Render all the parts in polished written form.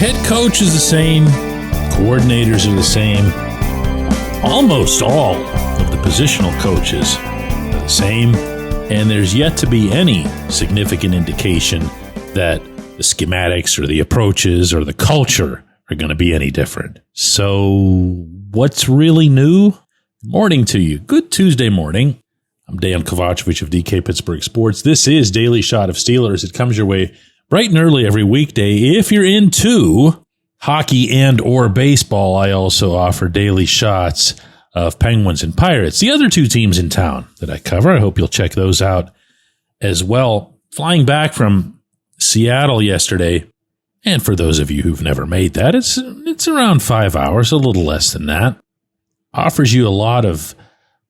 Head coach is the same. Coordinators are the same. Almost all of the positional coaches are the same. And there's yet to be any significant indication that the schematics or the approaches or the culture are going to be any different. So what's really new? Morning to you. Good Tuesday morning. I'm Dejan Kovacevic of DK Pittsburgh Sports. This is Daily Shot of Steelers. It comes your way bright and early every weekday. If you're into hockey and or baseball, I also offer daily shots of Penguins and Pirates, the other two teams in town that I cover. I hope you'll check those out as well. Flying back from Seattle yesterday, and for those of you who've never made that, it's around 5 hours, a little less than that. Offers you a lot of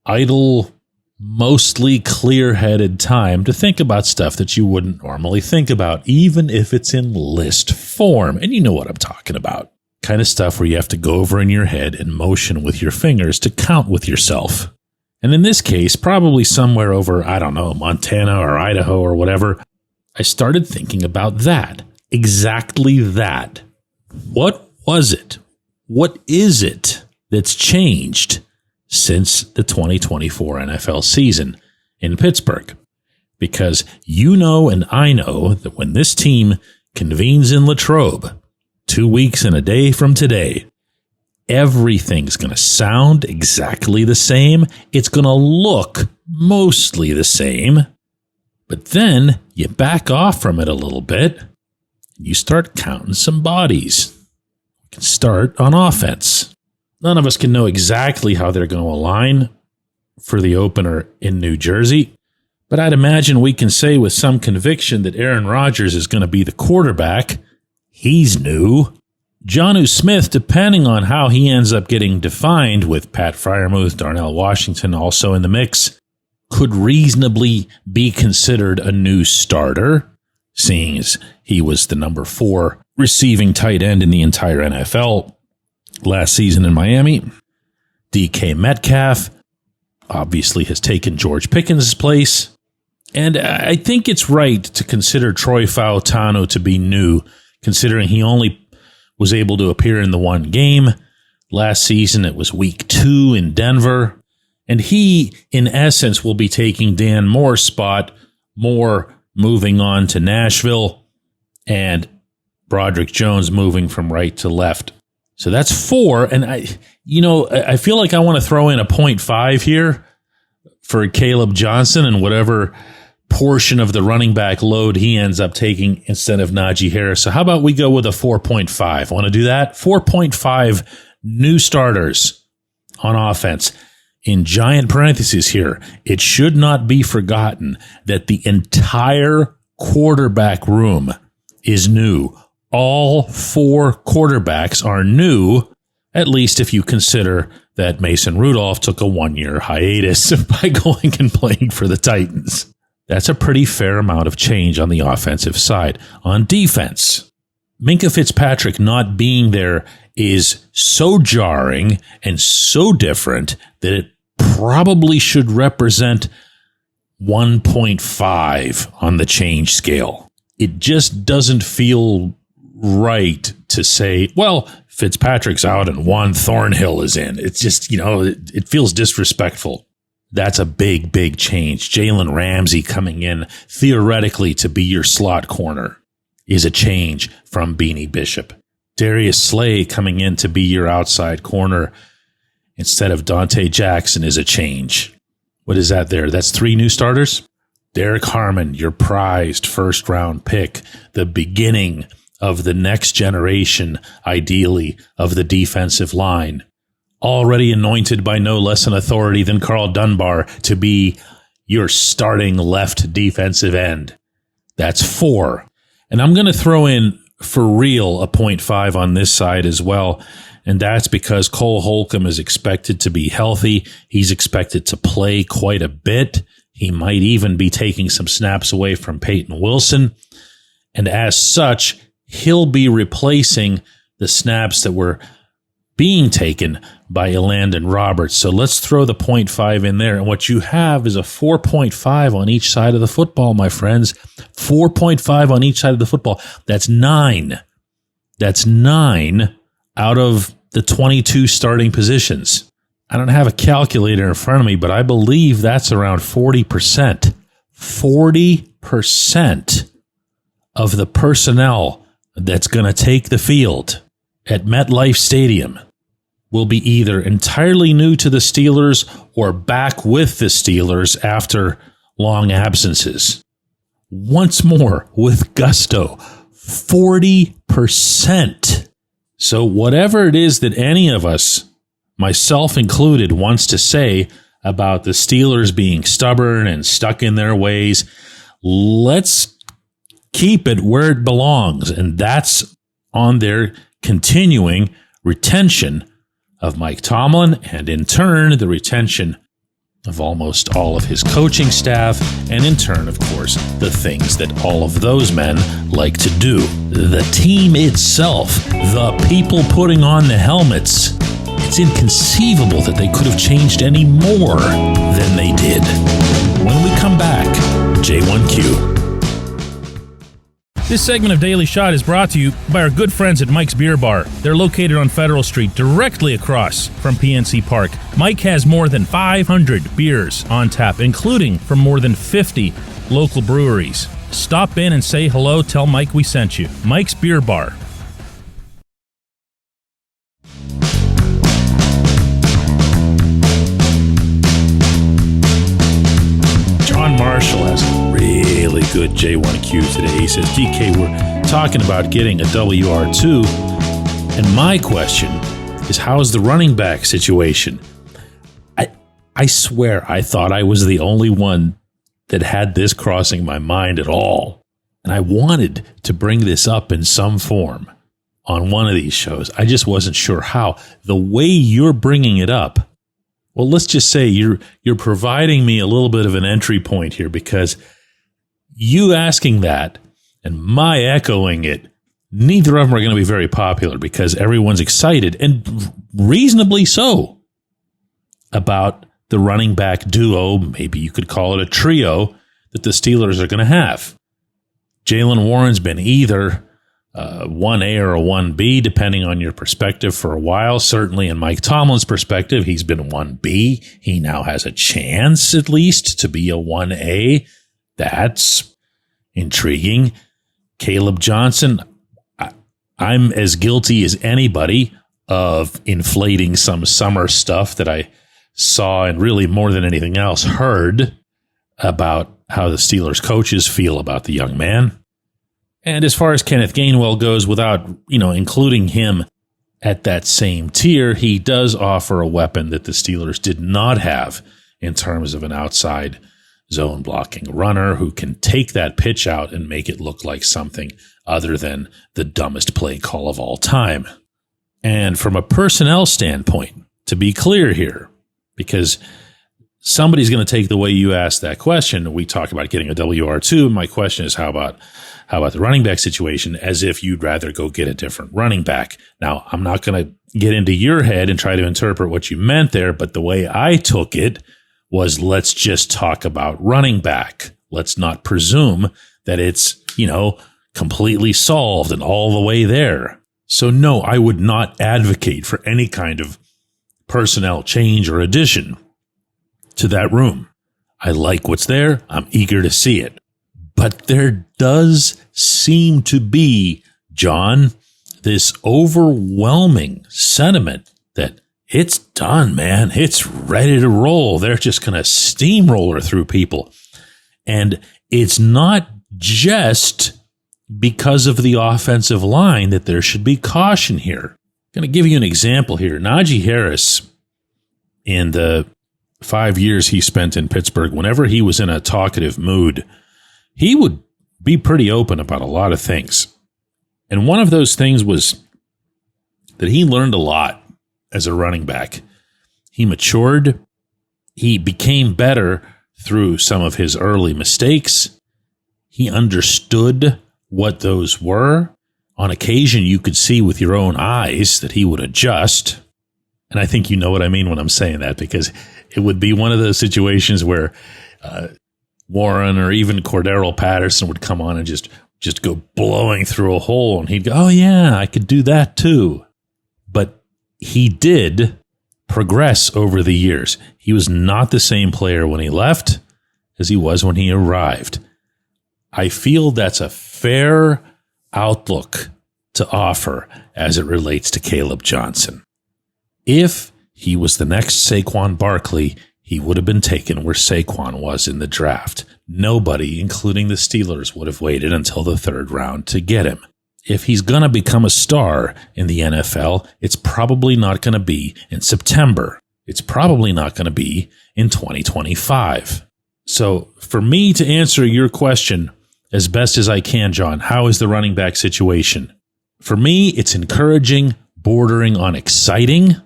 idle, mostly clear-headed time to think about stuff that you wouldn't normally think about, even if it's in list form. And you know what I'm talking about. Kind of stuff where you have to go over in your head and motion with your fingers to count with yourself. And in this case, probably somewhere over, I don't know, Montana or Idaho or whatever, I started thinking about that. Exactly that. What was it? What is it that's changed since the 2024 NFL season in Pittsburgh? Because you know and I know that when this team convenes in Latrobe 2 weeks and a day from today, everything's going to sound exactly the same. It's going to look mostly the same. But then you back off from it a little bit. You start counting some bodies. You can start on offense. None of us can know exactly how they're going to align for the opener in New Jersey, but I'd imagine we can say with some conviction that Aaron Rodgers is going to be the quarterback. He's new. Jonnu Smith, depending on how he ends up getting defined with Pat Freiermuth, Darnell Washington also in the mix, could reasonably be considered a new starter, seeing as he was the number 4 receiving tight end in the entire NFL last season in Miami. DK Metcalf obviously has taken George Pickens' place. And I think it's right to consider Troy Fautanu to be new, considering he only was able to appear in the one game. Last season, it was week 2 in Denver. And he, in essence, will be taking Dan Moore's spot, Moore moving on to Nashville, and Broderick Jones moving from right to left. So that's 4, and I feel like I want to throw in a 0.5 here for Caleb Johnson and whatever portion of the running back load he ends up taking instead of Najee Harris. So how about we go with a 4.5? Want to do that? 4.5 new starters on offense. In giant parentheses here, it should not be forgotten that the entire quarterback room is new. All 4 quarterbacks are new, at least if you consider that Mason Rudolph took a 1-year hiatus by going and playing for the Titans. That's a pretty fair amount of change on the offensive side. On defense, Minkah Fitzpatrick not being there is so jarring and so different that it probably should represent 1.5 on the change scale. It just doesn't feel right to say, well, Fitzpatrick's out and Juan Thornhill is in. It's just, it feels disrespectful. That's a big, big change. Jalen Ramsey coming in theoretically to be your slot corner is a change from Beanie Bishop. Darius Slay coming in to be your outside corner instead of Dante Jackson is a change. What is that there? That's 3 new starters. Derek Harmon, your prized first-round pick, the beginning of the next generation, ideally, of the defensive line. Already anointed by no less an authority than Carl Dunbar to be your starting left defensive end. That's 4. And I'm going to throw in, for real, a 0.5 on this side as well. And that's because Cole Holcomb is expected to be healthy. He's expected to play quite a bit. He might even be taking some snaps away from Peyton Wilson. And as such, he'll be replacing the snaps that were being taken by Elandon Roberts. So let's throw the 0.5 in there. And what you have is a 4.5 on each side of the football, my friends. 4.5 on each side of the football. That's 9 That's 9 out of the 22 starting positions. I don't have a calculator in front of me, but I believe that's around 40%. 40% of the personnel that's going to take the field at MetLife Stadium will be either entirely new to the Steelers or back with the Steelers after long absences. Once more, with gusto, 40%. So whatever it is that any of us, myself included, wants to say about the Steelers being stubborn and stuck in their ways, let's keep it where it belongs, and that's on their continuing retention of Mike Tomlin, and in turn, the retention of almost all of his coaching staff, and in turn, of course, the things that all of those men like to do. The team itself, the people putting on the helmets, it's inconceivable that they could have changed any more than they did. When we come back, J1Q. This segment of Daily Shot is brought to you by our good friends at Mike's Beer Bar. They're located on Federal Street, directly across from PNC Park. Mike has more than 500 beers on tap, including from more than 50 local breweries. Stop in and say hello. Tell Mike we sent you. Mike's Beer Bar. John Marshall has a really good J1Q today. He says, DK, we're talking about getting a WR2, and my question is, how's the running back situation? I swear I thought I was the only one that had this crossing my mind at all, and I wanted to bring this up in some form on one of these shows. I just wasn't sure how. The way you're bringing it up, well, let's just say you're providing me a little bit of an entry point here, because you asking that and my echoing it, neither of them are going to be very popular, because everyone's excited, and reasonably so, about the running back duo, maybe you could call it a trio, that the Steelers are going to have. Jaylen Warren's been either 1A or a 1B, depending on your perspective, for a while. Certainly in Mike Tomlin's perspective, he's been 1B. He now has a chance, at least, to be a 1A. That's intriguing. Caleb Johnson, I'm as guilty as anybody of inflating some summer stuff that I saw, and really more than anything else heard, about how the Steelers coaches feel about the young man. And as far as Kenneth Gainwell goes, without, including him at that same tier, he does offer a weapon that the Steelers did not have in terms of an outside zone blocking runner who can take that pitch out and make it look like something other than the dumbest play call of all time. And from a personnel standpoint, to be clear here, because somebody's going to take the way you asked that question. We talk about getting a WR2. My question is, how about the running back situation, as if you'd rather go get a different running back. Now, I'm not going to get into your head and try to interpret what you meant there, but the way I took it was, let's just talk about running back. Let's not presume that it's, completely solved and all the way there. So no, I would not advocate for any kind of personnel change or addition to that room. I like what's there. I'm eager to see it. But there does seem to be, John, this overwhelming sentiment that it's done, man. It's ready to roll. They're just going to steamroller through people. And it's not just because of the offensive line that there should be caution here. I'm going to give you an example here. Najee Harris, in the 5 years he spent in Pittsburgh, whenever he was in a talkative mood, he would be pretty open about a lot of things. And one of those things was that he learned a lot as a running back. He matured. He became better through some of his early mistakes. He understood what those were. On occasion, you could see with your own eyes that he would adjust. And I think you know what I mean when I'm saying that, because it would be one of those situations where Warren or even Cordero Patterson would come on and just just go blowing through a hole, and he'd go, oh yeah, I could do that too. But he did progress over the years. He was not the same player when he left as he was when he arrived. I feel that's a fair outlook to offer as it relates to Caleb Johnson. If he was the next Saquon Barkley, he would have been taken where Saquon was in the draft. Nobody, including the Steelers, would have waited until the third round to get him. If he's going to become a star in the NFL, it's probably not going to be in September. It's probably not going to be in 2025. So for me to answer your question as best as I can, John, how is the running back situation? For me, it's encouraging, bordering on exciting,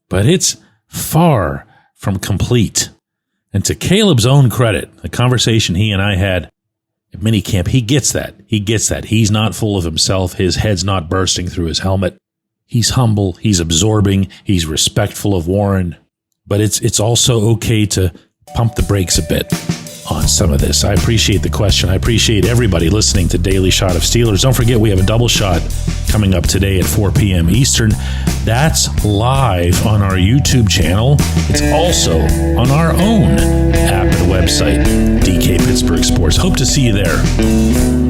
but it's far from complete. And to Caleb's own credit, the conversation he and I had at minicamp, he gets that. He gets that. He's not full of himself. His head's not bursting through his helmet. He's humble. He's absorbing. He's respectful of Warren. But it's also okay to pump the brakes a bit on some of this. I appreciate the question. I appreciate everybody listening to Daily Shot of Steelers. Don't forget, we have a double shot coming up today at 4 p.m. Eastern. That's live on our YouTube channel. It's also on our own app and website, DK Pittsburgh Sports. Hope to see you there.